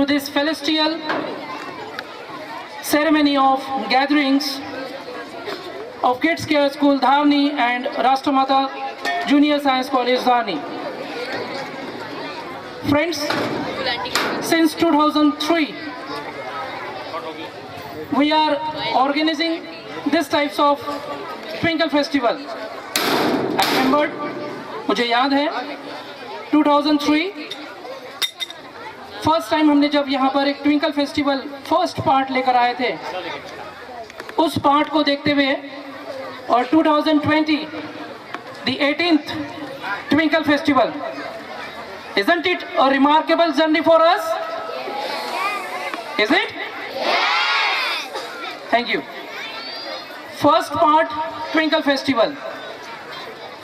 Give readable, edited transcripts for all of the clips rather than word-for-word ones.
to this celestial ceremony of gatherings of Kids Care School Dharni and Rashtamata Junior Science College Dharni. Friends, since 2003 we are organizing this types of Twinkle Festival. I remembered, मुझे याद है 2003 first time हमने जब यहाँ पर एक twinkle festival first part लेकर आए थे, उस पार्ट को देखते हुए और 2020 the 18th Twinkle Festival, isn't it a remarkable journey for us? Is it? Yes. Thank you. First part Twinkle Festival,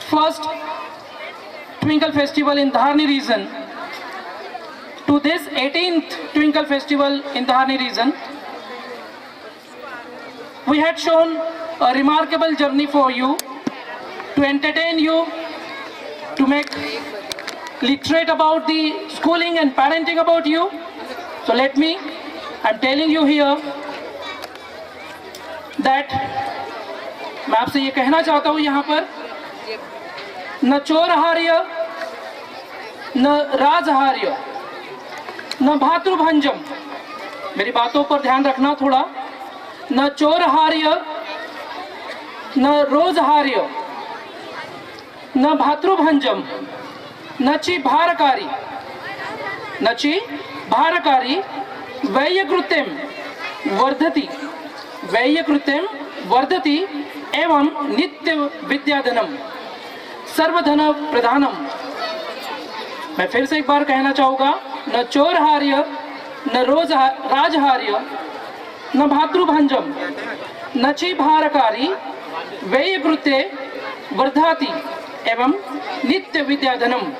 first Twinkle Festival in Dharni region to this 18th Twinkle Festival in Dharni region, we had shown a remarkable journey for you, to entertain you, to make literate about the schooling and parenting about you. So I'm telling you here that मैं आपसे ये कहना चाहता हूँ यहाँ पर, न चोरहार्य न राजहार्य न भातृभंजम, मेरी बातों पर ध्यान रखना थोड़ा, न चोरहार्य न रोजहार्य न भातृभंजम न ची भारकारी वैयकृत्यम वर्धति एवं नित्य विद्याधनम सर्वधन प्रधानम। मैं फिर से एक बार कहना चाहूँगा, न चोरहार्य न राजहार्य न भातृभंजम न ची भारकारी व्ययकृत्ये वर्धाति एवं नित्य विद्याधनम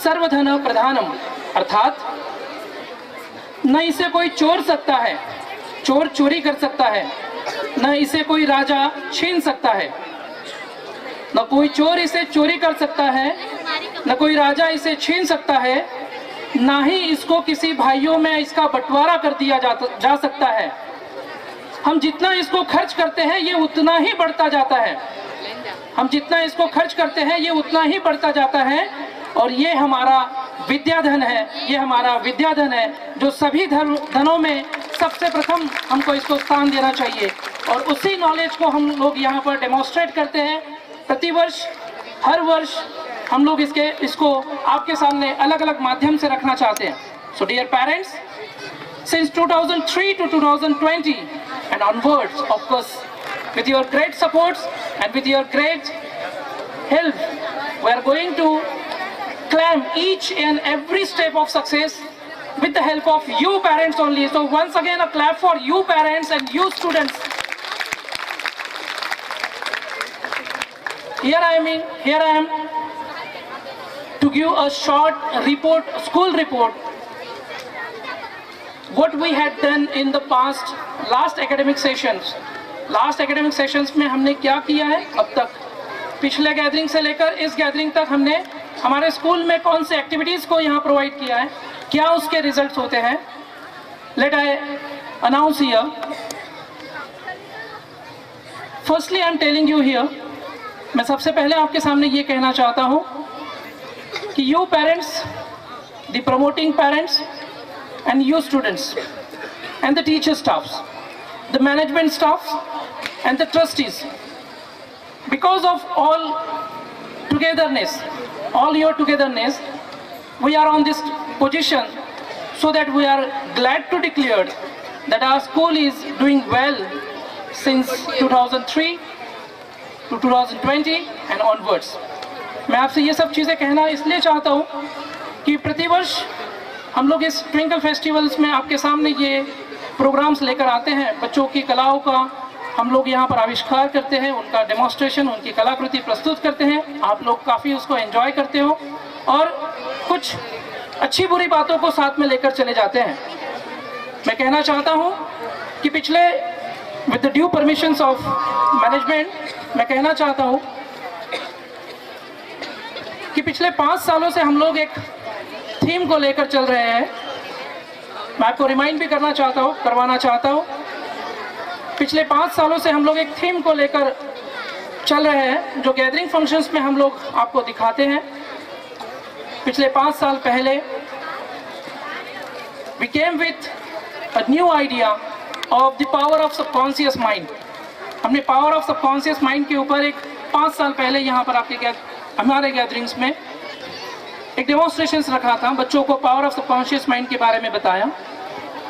सर्वधन प्रधानम। अर्थात न इसे कोई चोर सकता है, चोर चोरी कर सकता है, न इसे कोई राजा छीन सकता है, न कोई चोर इसे चोरी कर सकता है, न कोई राजा इसे छीन सकता है, ना ही इसको किसी भाइयों में इसका बंटवारा कर दिया जा सकता है। हम जितना इसको खर्च करते हैं ये उतना ही बढ़ता जाता है, हम जितना इसको खर्च करते हैं ये उतना ही बढ़ता जाता है। और ये हमारा विद्याधन है, ये हमारा विद्याधन है जो सभी धनों में सबसे प्रथम हमको इसको स्थान देना चाहिए। और उसी नॉलेज को हम लोग यहाँ पर डेमोन्स्ट्रेट करते हैं प्रतिवर्ष, हर वर्ष हम लोग इसको आपके सामने अलग अलग माध्यम से रखना चाहते हैं। So dear parents, since 2003 to 2020 and onwards, of course, with your great supports and with your great help, we are going to claim each and every step of success with the help of you parents only. So once again a clap for you parents and you students. Here I am to give a short report, school report, what we had done in the last academic sessions. Last academic sessions में हमने क्या किया है अब तक, पिछले gathering से लेकर इस गैदरिंग तक हमने हमारे स्कूल में कौन से एक्टिविटीज़ को यहाँ प्रोवाइड किया है, क्या उसके रिजल्ट्स होते हैं। Let I announce here, firstly I am telling you here, मैं सबसे पहले आपके सामने ये कहना चाहता हूँ कि you parents, the promoting parents and you students and the teacher staffs, the management staffs and the trustees, because of all your togetherness, we are on this position, so that we are glad to declare that our school is doing well since 2003 to 2020 and onwards. मैं आपसे ये सब चीज़ें कहना इसलिए चाहता हूँ कि प्रतिवर्ष हम लोग इस ट्विंकल फेस्टिवल्स में आपके सामने ये प्रोग्राम्स लेकर आते हैं, बच्चों की कलाओं का हम लोग यहाँ पर आविष्कार करते हैं, उनका डेमोन्स्ट्रेशन, उनकी कलाकृति प्रस्तुत करते हैं, आप लोग काफ़ी उसको एंजॉय करते हो और कुछ अच्छी बुरी बातों को साथ में लेकर चले जाते हैं। मैं कहना चाहता हूँ कि पिछले with the due permissions of management, मैं कहना चाहता हूँ कि पिछले 5 सालों से हम लोग एक थीम को लेकर चल रहे हैं मैं आपको रिमाइंड भी करवाना चाहता हूँ, पिछले 5 सालों से हम लोग एक थीम को लेकर चल रहे हैं, जो गैदरिंग फंक्शंस में हम लोग आपको दिखाते हैं। पिछले 5 साल पहले we came with a new idea of the power of subconscious mind। हमने पावर ऑफ सबकॉन्शियस माइंड के ऊपर एक 5 साल पहले यहाँ पर आपके हमारे गैदरिंग्स में एक डेमोन्स्ट्रेशंस रखा था, बच्चों को पावर ऑफ सबकॉन्शियस माइंड के बारे में बताया।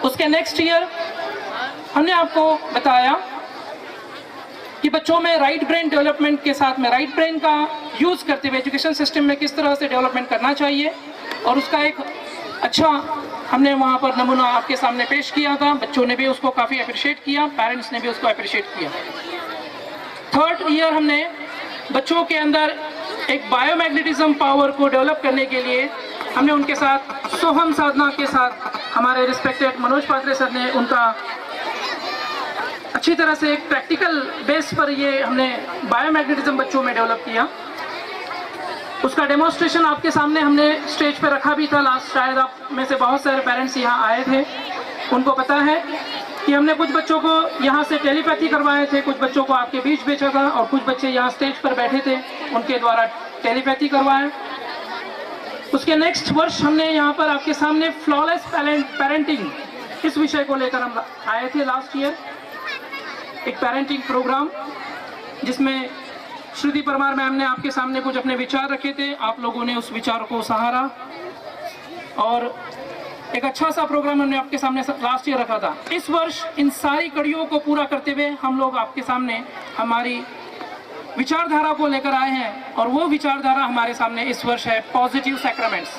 उसके नेक्स्ट ईयर हमने आपको बताया कि बच्चों में राइट ब्रेन डेवलपमेंट के साथ में राइट ब्रेन का यूज़ करते हुए एजुकेशन सिस्टम में किस तरह से डेवलपमेंट करना चाहिए, और उसका एक अच्छा हमने वहाँ पर नमूना आपके सामने पेश किया था। बच्चों ने भी उसको काफ़ी अप्रिशिएट किया, पेरेंट्स ने भी उसको अप्रिशिएट किया। थर्ड ईयर हमने बच्चों के अंदर एक बायोमैग्नेटिज्म पावर को डेवलप करने के लिए हमने उनके साथ सोहम साधना के साथ हमारे रिस्पेक्टेड मनोज पात्रे सर ने उनका अच्छी तरह से एक प्रैक्टिकल बेस पर ये हमने बायोमैग्नेटिज्म बच्चों में डेवलप किया। उसका डेमोन्स्ट्रेशन आपके सामने हमने स्टेज पर रखा भी था लास्ट। शायद आप में से बहुत सारे पेरेंट्स यहाँ आए थे, उनको पता है कि हमने कुछ बच्चों को यहाँ से टेलीपैथी करवाए थे, कुछ बच्चों को आपके बीच भेजा था, और कुछ बच्चे यहाँ स्टेज पर बैठे थे, उनके द्वारा टेलीपैथी करवाए। उसके नेक्स्ट वर्ष हमने यहाँ पर आपके सामने फ्लॉलेस पेरेंटिंग इस विषय को लेकर हम आए थे लास्ट ईयर, एक पेरेंटिंग प्रोग्राम जिसमें श्रुति परमार मैम ने आपके सामने कुछ अपने विचार रखे थे, आप लोगों ने उस विचार को सहारा और एक अच्छा सा प्रोग्राम हमने आपके सामने लास्ट ईयर रखा था। इस वर्ष इन सारी कड़ियों को पूरा करते हुए हम लोग आपके सामने हमारी विचारधारा को लेकर आए हैं, और वो विचारधारा हमारे सामने इस वर्ष है पॉजिटिव सैक्रामेंट्स।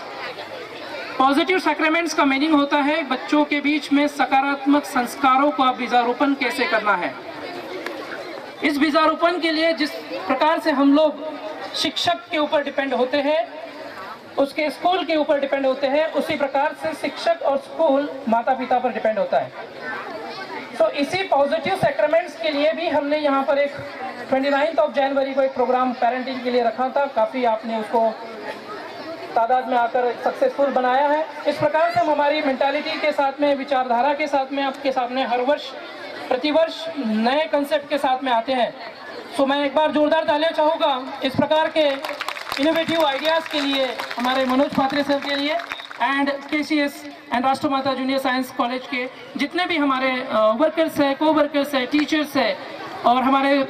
पॉजिटिव सैक्रामेंट्स का मीनिंग होता है बच्चों के बीच में सकारात्मक संस्कारों का बीजारोपण कैसे करना है। इस बीजारोपण के लिए जिस प्रकार से हम लोग शिक्षक के ऊपर डिपेंड होते हैं, उसके स्कूल के ऊपर डिपेंड होते हैं, उसी प्रकार से शिक्षक और स्कूल माता पिता पर डिपेंड होता है। तो इसी पॉजिटिव सैक्रामेंट्स के लिए भी हमने यहाँ पर एक 29 जनवरी को एक प्रोग्राम पेरेंटिंग के लिए रखा था। काफ़ी आपने उसको तादाद में आकर सक्सेसफुल बनाया है। इस प्रकार से हम हमारी मेंटालिटी के साथ में, विचारधारा के साथ में आपके सामने हर वर्ष प्रतिवर्ष नए कंसेप्ट के साथ में आते हैं। सो मैं एक बार जोरदार तालियां चाहूँगा इस प्रकार के इनोवेटिव आइडियाज़ के लिए, हमारे मनोज पात्रे सर के लिए, and KCS and Rashtramata junior science college के जितने भी हमारे वर्कर्स है, को वर्कर्स है, टीचर्स है, और हमारे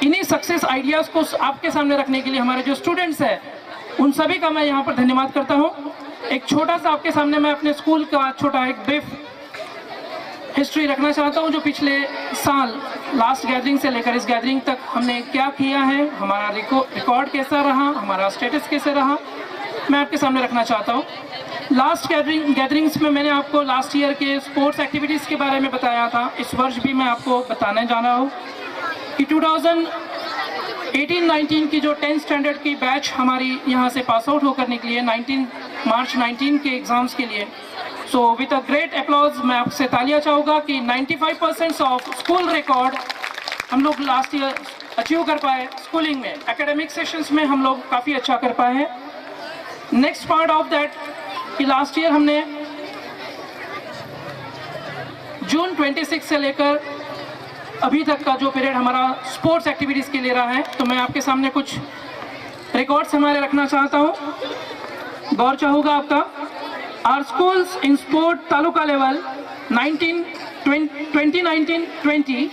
इन्हीं सक्सेस आइडियाज़ को आपके सामने रखने के लिए हमारे जो स्टूडेंट्स हैं, उन सभी का मैं यहाँ पर धन्यवाद करता हूँ। एक छोटा सा आपके सामने मैं अपने स्कूल का छोटा एक ब्रीफ हिस्ट्री रखना चाहता हूँ, जो पिछले साल लास्ट गैदरिंग से लेकर इस गैदरिंग तक हमने क्या किया है, हमारा रिकॉर्ड कैसा रहा, हमारा स्टेटस कैसे रहा, मैं आपके सामने रखना चाहता हूँ। लास्ट गैदरिंग्स में मैंने आपको लास्ट ईयर के स्पोर्ट्स एक्टिविटीज़ के बारे में बताया था। इस वर्ष भी मैं आपको बताने जाना हूँ कि 2018-19 की जो 10th स्टैंडर्ड की बैच हमारी यहाँ से पास आउट होकर निकली है मार्च 19 के एग्ज़ाम्स के लिए। So with a great applause मैं आपसे तालियां चाहूँगा कि 95% ऑफ स्कूल रिकॉर्ड हम लोग लास्ट ईयर अचीव कर पाए। स्कूलिंग में एकेडमिक सेशंस में हम लोग काफ़ी अच्छा कर पाए हैं। नेक्स्ट पार्ट ऑफ दैट कि लास्ट ईयर हमने जून 26 से लेकर अभी तक का जो पीरियड हमारा स्पोर्ट्स एक्टिविटीज़ के लिए रहा है, तो मैं आपके सामने कुछ रिकॉर्ड्स हमारे रखना चाहता हूँ, गौर चाहूँगा आपका। Our schools in sport taluka level 2019-20,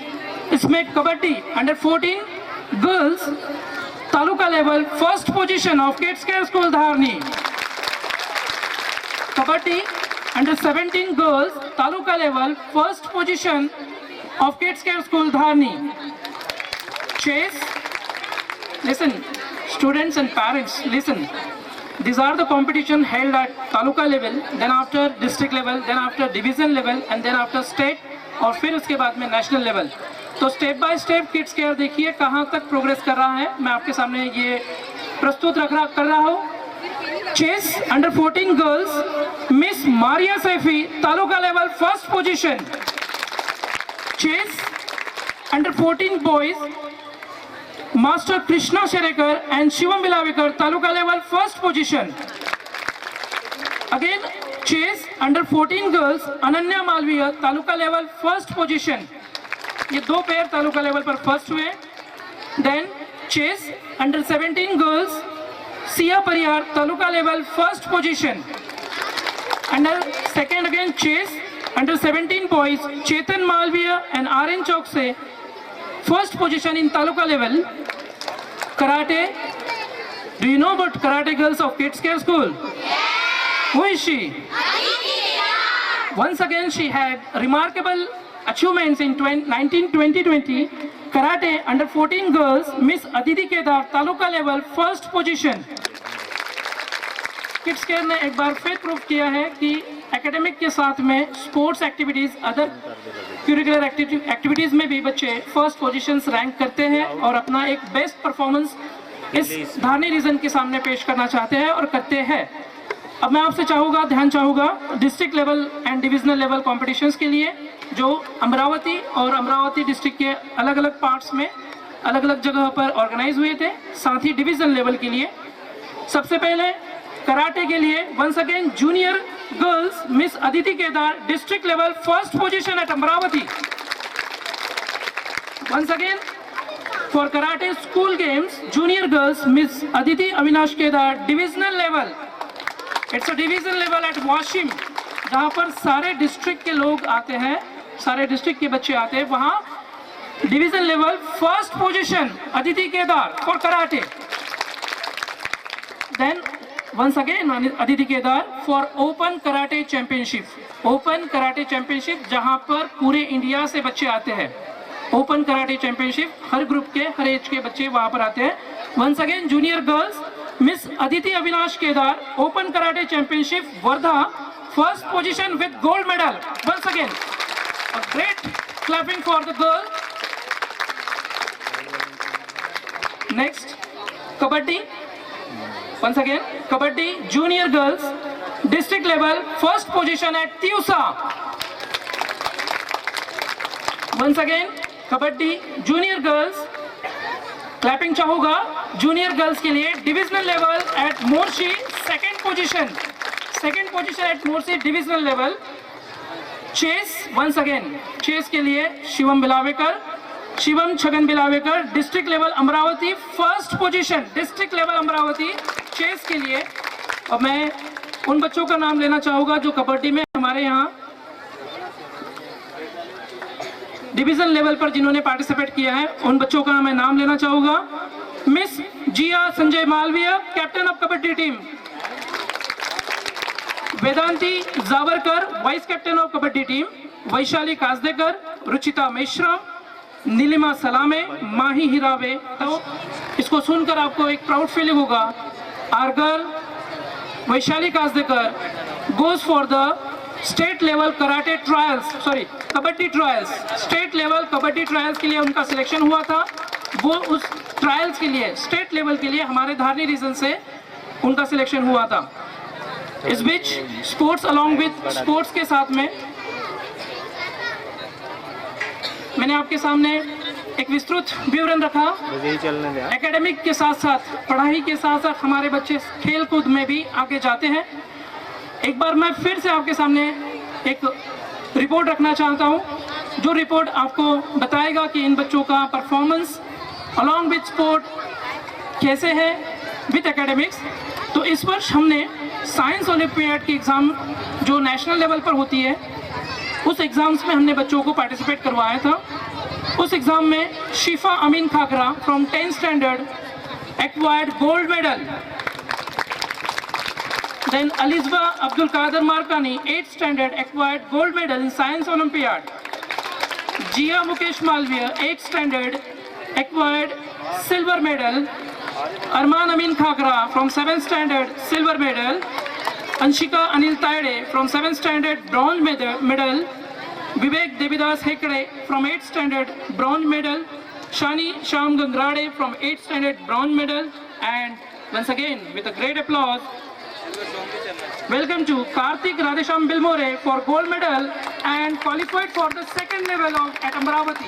इसमें kabaddi under 14 girls taluka level first position of Kids Care School Dharni. Kabaddi under 17 girls taluka level first position of Kids Care School Dharni. Chase, listen, students and parents, listen. These are the competition held at taluka level, then after district level, then after division level, and then after state, और फिर उसके बाद में national level. तो step by step kids care देखिए कहाँ तक progress कर रहा है। मैं आपके सामने ये प्रस्तुत कर रहा हूँ। Chess under 14 girls miss Maria Saifi taluka level first position. Chess under 14 boys, Master Krishna Sherekar and Shivam Bilavikar, Taluka level first position. Again, chess under 14 girls Ananya Malviya taluka level first position, ये 2 पेयर तालुका लेवल पर फर्स्ट हुए। Then chess under 17 girls Siya Pariyar taluka level first position. Under second again chess under 17 boys Chetan Malviya and Aryan Chouk से first position in taluka level. Karate, do you know about Karate Girls of Kids Care School? Who is she? Once again she had remarkable achievements in 2020 Karate under 14 girls Miss Aditi Kedar taluka level first position. Kids care ने एक बार फिर prove किया है कि academic के साथ में sports activities, other curricular activities में भी बच्चे फर्स्ट पोजीशंस रैंक करते हैं और अपना एक बेस्ट परफॉर्मेंस इस धारनी रीजन के सामने पेश करना चाहते हैं और करते हैं। अब मैं आपसे ध्यान चाहूँगा district level and divisional level competitions के लिए, जो अमरावती और अमरावती डिस्ट्रिक्ट के अलग अलग पार्ट्स में अलग अलग जगह पर ऑर्गेनाइज हुए थे, साथ ही डिवीजन लेवल के लिए। सबसे पहले कराटे के लिए once again junior girls miss Aditi Kedar district level first position at Amravati. Once again for karate school games junior girls miss Aditi Avinash Kedar divisional level, it's a division level at Washim, जहां पर सारे डिस्ट्रिक्ट के लोग आते हैं, सारे डिस्ट्रिक्ट के बच्चे आते हैं, वहां division level first position Aditi Kedar for karate. Then once again Aditi Kedar for open karate championship, open karate championship जहां पर पूरे इंडिया से बच्चे आते हैं। ओपन कराटे चैंपियनशिप, हर ग्रुप के हर एज के बच्चे वहां पर आते हैं। Once again junior girls miss Aditi Avinash Kedar open karate championship Wardha first position with gold medal. Once again a great clapping for the girl. Next kabaddi, once again kabaddi junior girls district level first position at Tiusa. Once again kabaddi junior girls, clapping चाहूँगा junior girls के लिए divisional level at Morshi second position at Morshi divisional level. Chase once again chase के लिए Shivam Chhagan Bilavekar district level Amravati first position, district level Amravati chess के लिए। और मैं उन बच्चों का नाम लेना चाहूँगा जो कबड्डी में हमारे यहाँ डिवीजन लेवल पर जिन्होंने पार्टिसिपेट किया है, उन बच्चों का मैं नाम लेना चाहूँगा। Miss Jiya Sanjay Malviya captain of kabaddi team, Vedanti Javarkar vice captain of kabaddi team, Vaishali Kajdekar, Ruchita Meshram, Nilima Salame, Mahi Hirawe. तो इसको सुनकर आपको एक प्राउड फीलिंग होगा। Our girl Vaishali Kajdekar goes for the state level karate trials, sorry kabaddi trials, state level kabaddi trials के लिए उनका सिलेक्शन हुआ था। वो उस ट्रायल्स के लिए स्टेट लेवल के लिए हमारे धारनी रीजन से उनका सिलेक्शन हुआ था। इस बीच स्पोर्ट्स अलॉन्ग विद स्पोर्ट्स के साथ में मैंने आपके सामने एक विस्तृत विवरण रखा। एकेडमिक के साथ साथ पढ़ाई के साथ साथ हमारे बच्चे खेल कूद में भी आगे जाते हैं। एक बार मैं फिर से आपके सामने एक रिपोर्ट रखना चाहता हूं, जो रिपोर्ट आपको बताएगा कि इन बच्चों का परफॉर्मेंस अलॉन्ग विद स्पोर्ट कैसे है विद एकेडमिक्स। तो इस वर्ष हमने साइंस ओलंपियाड की एग्ज़ाम जो नेशनल लेवल पर होती है, उस एग्ज़ाम्स में हमने बच्चों को पार्टिसिपेट करवाया था। उस एग्ज़ाम में Shifa Amin Khakra from 10th standard acquired gold medal. Then Alizba Abdul Qadar Markani 8th standard acquired gold medal in science olympiad. Jiya Mukesh Malviya 8th standard acquired silver medal. Arman Amin Khakra from 7th standard silver medal. Anshika Anil Tayde from 7th standard bronze medal. Vivek Devidas Hekde from 8th standard bronze medal. Shani Shyam Gangrade from 8th standard bronze medal. And once again with a great applause, welcome to Karthik Radhesham Bilmore for gold medal and qualified for the second level of at Amravati.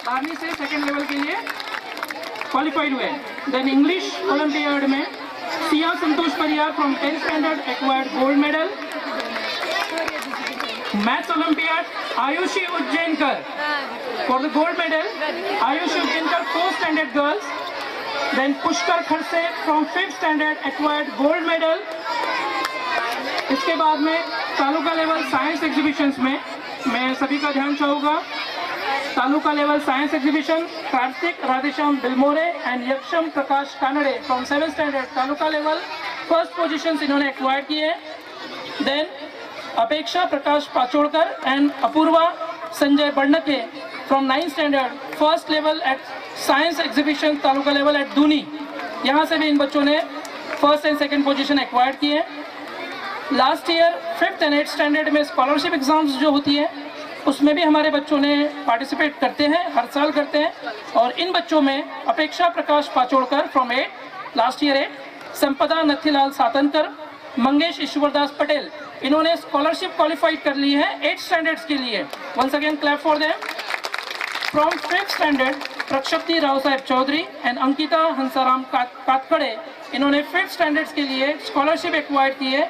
Dharni से second level के लिए qualified हुए। Then English Olympiad में सिया संतोष Pariyar from 10th standard acquired gold medal। Maths Olympiad, Ayushi Ujjankar. For the gold medal, Ayushi Ujjankar, 4th standard girls. Then Pushkar Kharse from 5th standard acquired gold medal. इसके बाद में taluka level science exhibitions में मैं सभी का ध्यान चाहूँगा। Taluka level science exhibition, Kartik Radheshyam Bilmore and Yaksham Prakash Kanade from 7th standard taluka level first positions इन्होंने एक्वायर किए। Then Apeksha Prakash Pachodkar and Apurva Sanjay Barnke from 9th standard first level at science exhibition taluka level at Duni, यहाँ से भी इन बच्चों ने first and second position acquire किए। Last year 5th and 8th standard में स्कॉलरशिप एग्जाम्स जो होती है उसमें भी हमारे बच्चों ने पार्टिसिपेट करते हैं, हर साल करते हैं। और इन बच्चों में अपेक्षा प्रकाश पाचोड़कर फ्रॉम 8 लास्ट ईयर 8, संपदा नथीलाल सातनकर, मंगेश ईश्वरदास पटेल, इन्होंने स्कॉलरशिप क्वालिफाइड कर ली है 8th स्टैंडर्ड्स के लिए। Once again clap for them. From 5th standard Prakshapti Rao Saheb Chaudhary and Ankita Hansaram Katkade, इन्होंने 5th स्टैंडर्ड्स के लिए स्कॉलरशिप एक्वायर की है।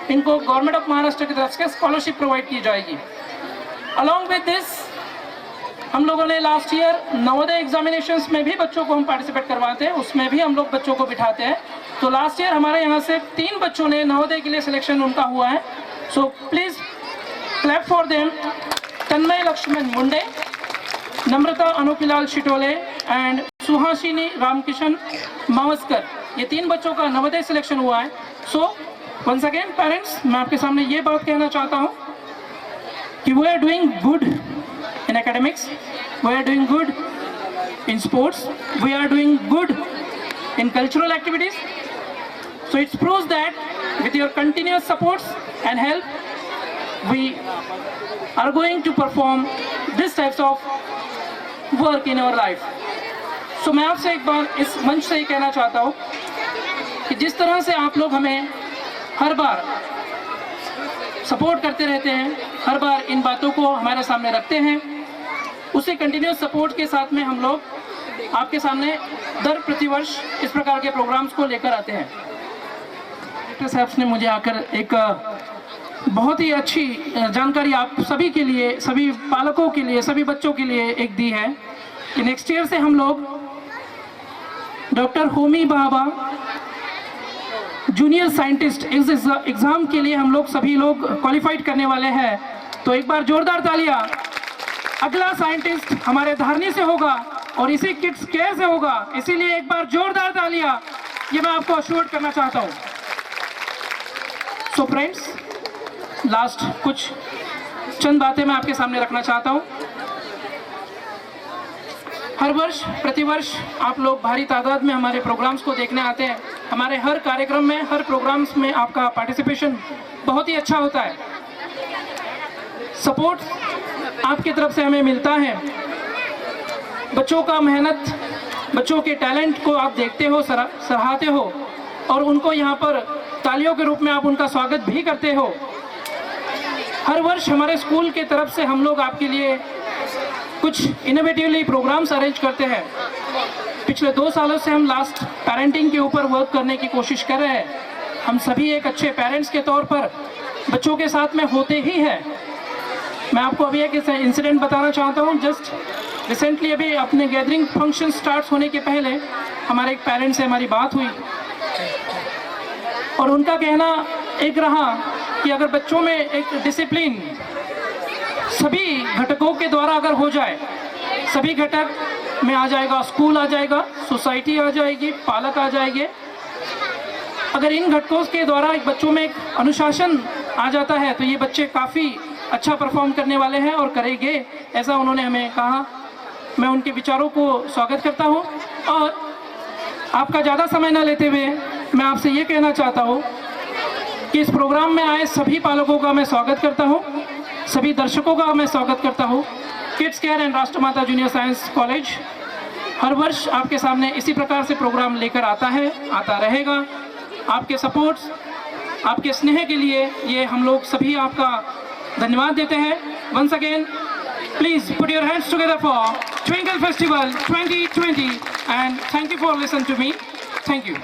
इनको गवर्नमेंट ऑफ महाराष्ट्र की तरफ से स्कॉलरशिप प्रोवाइड की जाएगी। अलॉन्ग विद दिस हम लोगों ने लास्ट ईयर नवोदय एग्जामिनेशंस में भी बच्चों को हम पार्टिसिपेट करवाते हैं, उसमें भी हम लोग बच्चों को बिठाते हैं। तो लास्ट ईयर हमारे यहाँ से 3 बच्चों ने नवोदय के लिए सिलेक्शन उनका हुआ है। So please clap for them. Tanmay Laxman Munde, Namrata Anokhilal Shitole and Suhasini Ramkishan Mawaskar, ये 3 बच्चों का नवोदय सिलेक्शन हुआ है। सो वंस अगेन पेरेंट्स, मैं आपके सामने ये बात कहना चाहता हूँ कि we are doing good in academics, we are doing good in sports, we are doing good in cultural activities. So it proves that with your continuous supports and help, we are going to perform these types of work in our life. So मैं आपसे एक बार इस मंच से ही कहना चाहता हूँ कि जिस तरह से आप लोग हमें हर बार सपोर्ट करते रहते हैं, हर बार इन बातों को हमारे सामने रखते हैं, उसी कंटिन्यूस सपोर्ट के साथ में हम लोग आपके सामने दर प्रतिवर्ष इस प्रकार के प्रोग्राम्स को लेकर आते हैं। डायरेक्टर साहब ने मुझे आकर एक बहुत ही अच्छी जानकारी आप सभी के लिए, सभी पालकों के लिए, सभी बच्चों के लिए एक दी है कि नेक्स्ट ईयर से हम लोग doctor Homi Bhabha junior scientist इस एग्ज़ाम के लिए हम लोग सभी लोग क्वालिफाइड करने वाले हैं। तो एक बार जोरदार तालियां। अगला साइंटिस्ट हमारे धारनी से होगा और इसी किड्स केयर से होगा, इसीलिए एक बार जोरदार तालियां, ये मैं आपको अश्योर करना चाहता हूं। सो फ्रेंड्स, लास्ट कुछ चंद बातें मैं आपके सामने रखना चाहता हूं। हर वर्ष प्रतिवर्ष आप लोग भारी तादाद में हमारे प्रोग्राम्स को देखने आते हैं। हमारे हर कार्यक्रम में, हर प्रोग्राम्स में आपका पार्टिसिपेशन बहुत ही अच्छा होता है। सपोर्ट आपकी तरफ से हमें मिलता है। बच्चों का मेहनत, बच्चों के टैलेंट को आप देखते हो, सराहते हो और उनको यहाँ पर तालियों के रूप में आप उनका स्वागत भी करते हो। हर वर्ष हमारे स्कूल के तरफ से हम लोग आपके लिए कुछ इनोवेटिवली प्रोग्राम्स अरेंज करते हैं। पिछले 2 सालों से हम लास्ट पेरेंटिंग के ऊपर वर्क करने की कोशिश कर रहे हैं। हम सभी एक अच्छे पेरेंट्स के तौर पर बच्चों के साथ में होते ही हैं। मैं आपको अभी एक इंसिडेंट बताना चाहता हूँ। जस्ट रिसेंटली अभी अपने गैदरिंग फंक्शन स्टार्ट होने के पहले हमारे एक पेरेंट्स से हमारी बात हुई और उनका कहना एक रहा कि अगर बच्चों में एक डिसिप्लिन सभी घटकों के द्वारा अगर हो जाए, सभी घटक में आ जाएगा, स्कूल आ जाएगा, सोसाइटी आ जाएगी, पालक आ जाएंगे, अगर इन घटकों के द्वारा एक बच्चों में एक अनुशासन आ जाता है तो ये बच्चे काफ़ी अच्छा परफॉर्म करने वाले हैं और करेंगे, ऐसा उन्होंने हमें कहा। मैं उनके विचारों को स्वागत करता हूं और आपका ज़्यादा समय न लेते हुए मैं आपसे ये कहना चाहता हूं कि इस प्रोग्राम में आए सभी पालकों का मैं स्वागत करता हूं, सभी दर्शकों का मैं स्वागत करता हूं। Kids care and Rashtramata junior science college हर वर्ष आपके सामने इसी प्रकार से प्रोग्राम लेकर आता है, आता रहेगा। आपके सपोर्ट्स, आपके स्नेह के लिए ये हम लोग सभी आपका धन्यवाद देते हैं। Once again please put your hands together for twinkle festival 2020 and thank you for listen to me. Thank you.